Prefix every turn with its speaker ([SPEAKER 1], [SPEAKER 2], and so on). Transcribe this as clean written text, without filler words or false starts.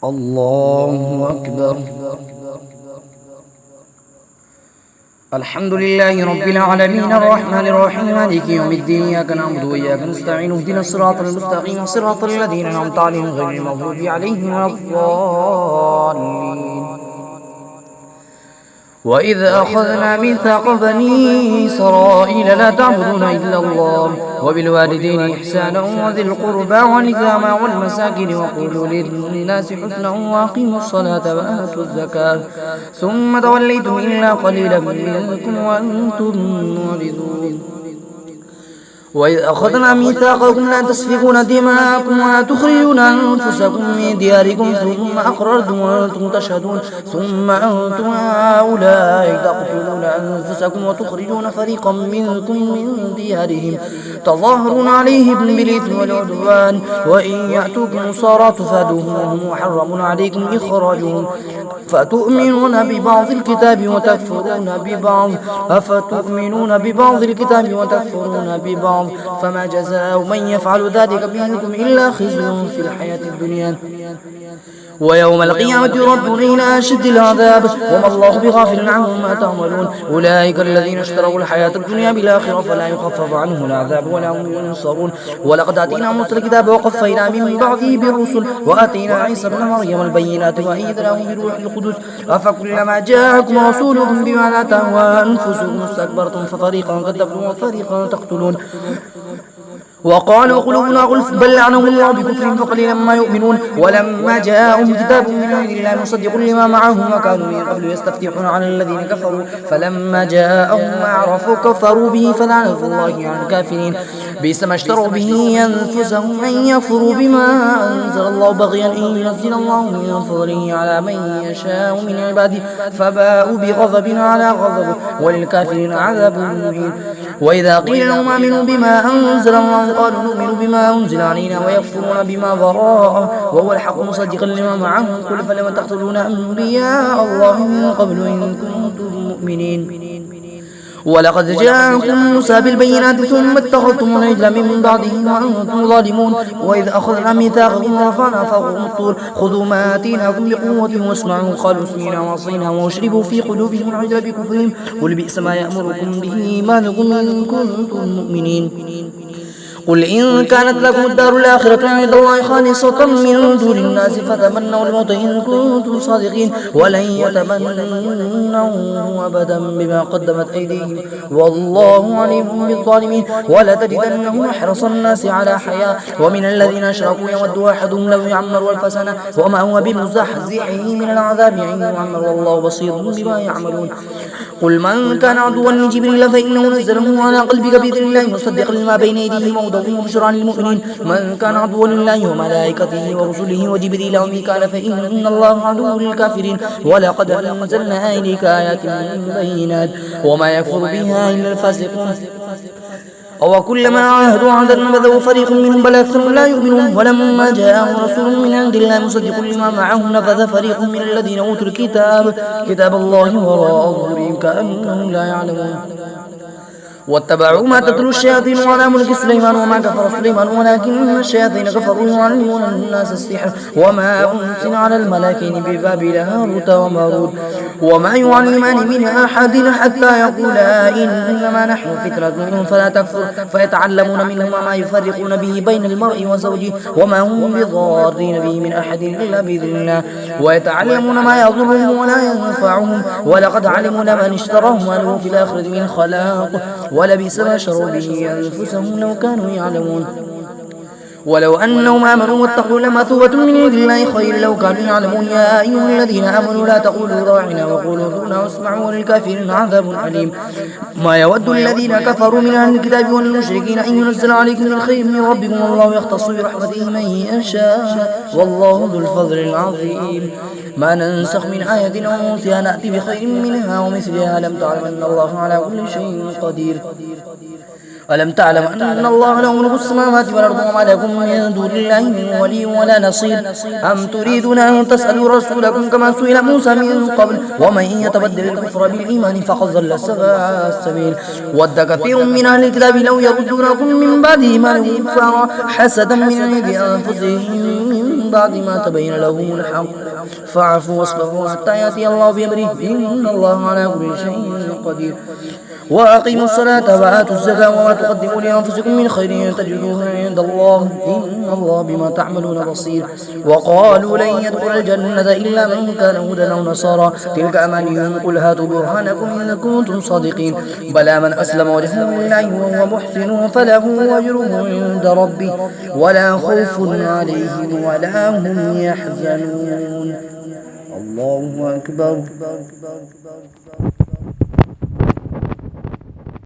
[SPEAKER 1] الله أكبر. الحمد لله رب العالمين الرحمن الرحيم مالك يوم الدين إياك نعبد وإياك نستعين اهدنا الصراط المستقيم صراط الذين أنعمت عليهم غير المغضوب عليهم ولا الضالين. وإذ أخذنا ميثاق بني إسرائيل لا تعبدون إلا الله وبالوالدين إحسانا وذي القربى واليتامى والمساكين وقولوا للناس حسنا وأقيموا الصلاة وآتوا الزكاة ثم توليتم إلا قليلا منكم وأنتم معرضون. وإذ أخذنا ميثاقكم لا تسفكون دماءكم ولا تخرجون أنفسكم من دياركم ثم أقررتم وأنتم تشهدون ثم أنتم هؤلاء تقتلون أنفسكم وتخرجون فريقا منكم من ديارهم تظاهرون عليهم بالإثم والعدوان وإن يأتوكم صارى تفادوهم وهم محرم عليكم إخراجهم فتؤمنون ببعض الكتاب وتكفرون ببعض أفتؤمنون ببعض الكتاب وتكفرون ببعض فما جزاء من يفعل ذلك منكم إلا خزي في الحياة الدنيا ويوم القيامة يردون إلى أشد العذاب وما الله بغافل عما تعملون. أولئك الذين اشتروا الحياة الدنيا بالآخرة فلا يخفف عنهم العذاب ولا هم ينصرون. ولقد آتينا موسى الكتاب وقفينا من بعده بالرسل وآتينا عيسى ابن مريم البينات وأيدناه بروح القدس أفكلما جاءكم رسول بما لا تهوى أنفسكم استكبرتم ففريقا كذبتم وفريقا تقتلون. وقالوا قلوبنا غلف بل لعنهم الله بكفرهم فقليلا ما يؤمنون. ولما جاءهم كتاب من عند الله مصدق لما معهم وكانوا من قبل يستفتحون على الذين كفروا فلما جاءهم ما عرفوا كفروا به فلعنة الله على الكافرين. بئس ما اشتروا به أنفسهم أن يكفروا بما أنزل الله بغيا أن ينزل الله من فضله على من يشاء من عباده فباءوا بغضب على غضب وللكافرين عذاب مهين. وإذا قيل لهم آمنوا بما أنزل الله قالوا نؤمن بما أنزل علينا ويكفرون بما وراءه وهو الحق مصدقا لما معهم قل فلم تقتلون أنبياء الله من قبل إن كنتم مؤمنين. ولقد جاءكم موسى بالبينات ثم اتخذتم العجل من بعده وأنتم ظالمون. وإذ أخذنا ميثاقكم ورفعنا فوقكم الطور خذوا ما آتيناكم بقوة واسمعوا قالوا سمعنا وعصينا واشربوا في قلوبهم العجل بكفرهم قل بئس ما يأمركم به إيمانكم إن كنتم مؤمنين. قل إن كانت لكم الدار الآخرة عند الله خالصة من دون الناس فتمنوا الموت إن كنتم صادقين ولن يتمنوا أبدا بما قدمت أيديهم والله عليم بالظالمين. ولا تجدنهم أحرص الناس على حياة ومن الذين أشركوا يود أحدهم لو يعمر ألف سنة وما هو بمزحزحه من العذاب أن يعمر والله بصير بما يعملون. قل من كان عدوا لجبريل فإنه نزله على قلبك بإذن الله مصدقا لما بين يديه موضع وبشرى للمؤمنين. من كان عدوا لله وملائكته ورسله وجبريل وميكال فإن الله عدو للكافرين. ولقد أنزلنا إليك آيات بينات وما يكفر بها إلا الفاسقون. أو كلما عاهدوا عهدا نبذه فريق منهم بل أكثرهم لا يؤمنون. ولما جاءهم رسول من عند الله مصدق لما معهم نبذ فريق من الذين أوتوا الكتاب كتاب الله وراء ظهورهم كأنهم لا يعلمون. واتبعوا ما تتلو الشياطين على ملك سليمان وما كفر سليمان ولكن الشياطين كفروا يعلمون الناس السحر وما أنزل على الملكين ببابل هاروت وماروت وما يعلمان من أحد حتى يقولا إنما نحن فتنة فلا تكفر فيتعلمون منهما ما يفرقون به بين المرء وزوجه وما هم بضارين به من أحد إلا بإذن الله ويتعلمون ما يضرهم ولا ينفعهم ولقد علموا لمن اشتراه ما له في الآخرة من خلاق ولبئس ما شروا به أنفسهم لو كانوا يعلمون. ولو أنهم آمنوا واتقوا لمثوبة من عند الله خير لو كانوا يعلمون. يا أيها الذين آمنوا لا تقولوا راعنا وقولوا انظرنا واسمعوا وللكافرين عذاب أليم. ما يود الذين كفروا من أهل الكتاب والمشركين أن ينزل عليكم من خير من ربكم والله يختص برحمته من يشاء والله ذو الفضل العظيم. ما ننسخ من آية أو ننسها نأتي بخير منها ومثلها لم تعلم أن الله على كل شيء قدير. ألم تعلم أن الله له ملك السماوات والأرض وما لكم من دون الله من ولي ولا نصير أم تريدون أن تسألوا رسولكم كما سئل موسى من قبل ومن يتبدل الكفر بالإيمان فقد ضل سواء السبيل ود كثير من أهل الكتاب لو يردونكم من بعد إيمانكم كفارا حسدا من عند أنفسهم من بعد ما تبين لهم الحق فاعفوا واصبروا حتى يأتي الله بأمره إن الله على كل شيء قدير وأقيموا الصلاة وآتوا الزكاة وما تقدموا لأنفسكم من خير تجدوه عند الله إن الله بما تعملون بصير وقالوا لن يدخل الجنة إلا من كان هودا أو نصارى تلك أمانيهم قل هاتوا برهانكم إن كنتم صادقين بلى من أسلم وجهه لله وهو محسن فله أجره عند ربه ولا خوف عليهم ولا هم يحزنون الله أكبر.